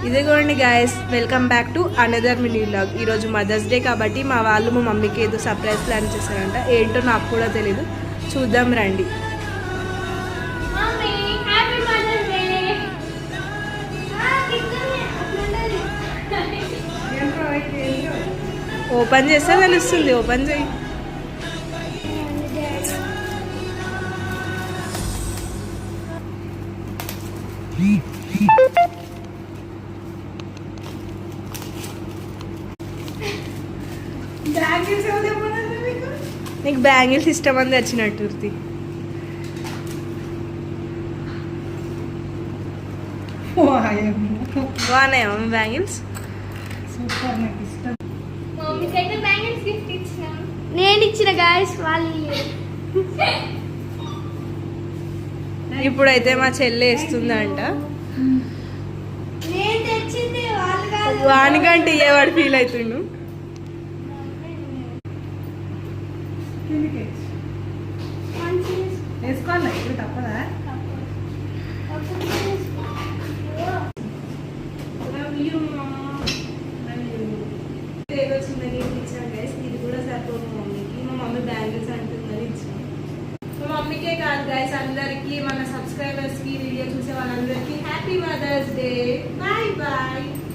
ఇదిగోండి guys, welcome back to another mini vlog. ఈరోజు mothers day కాబట్టి మా వాళ్ళు మా మమ్మీకి ఏదో సర్ప్రైజ్ ప్లాన్ చేశారంట. ఏంటో నాకు కూడా తెలీదు, చూద్దాం రండి. ఓపెన్ చేస్తే తెలుస్తుంది, ఓపెన్ చేయి. నీకు బ్యాంగిల్స్ ఇష్టం అని తెచ్చినట్టు బాగున్నాయా మమ్మీ బ్యాంగిల్స్? నేను ఇచ్చిన గాయస్ వాళ్ళు. ఇప్పుడైతే మా చెల్లె ఇస్తుందంట. వానికంటే ఇయ్యేవాడు ఫీల్ అవుతుండు. ఇది కూడా సరిపోదు మమ్మీకి. మా మమ్మీ బ్యాంగిల్స్ అంటుందని ఇచ్చాను. మా మమ్మీకే కాదు గైస్, అందరికి, మన సబ్స్క్రైబర్స్ కి, వీడియో చూసే వాళ్ళందరికీ happy mother's day. Bye bye.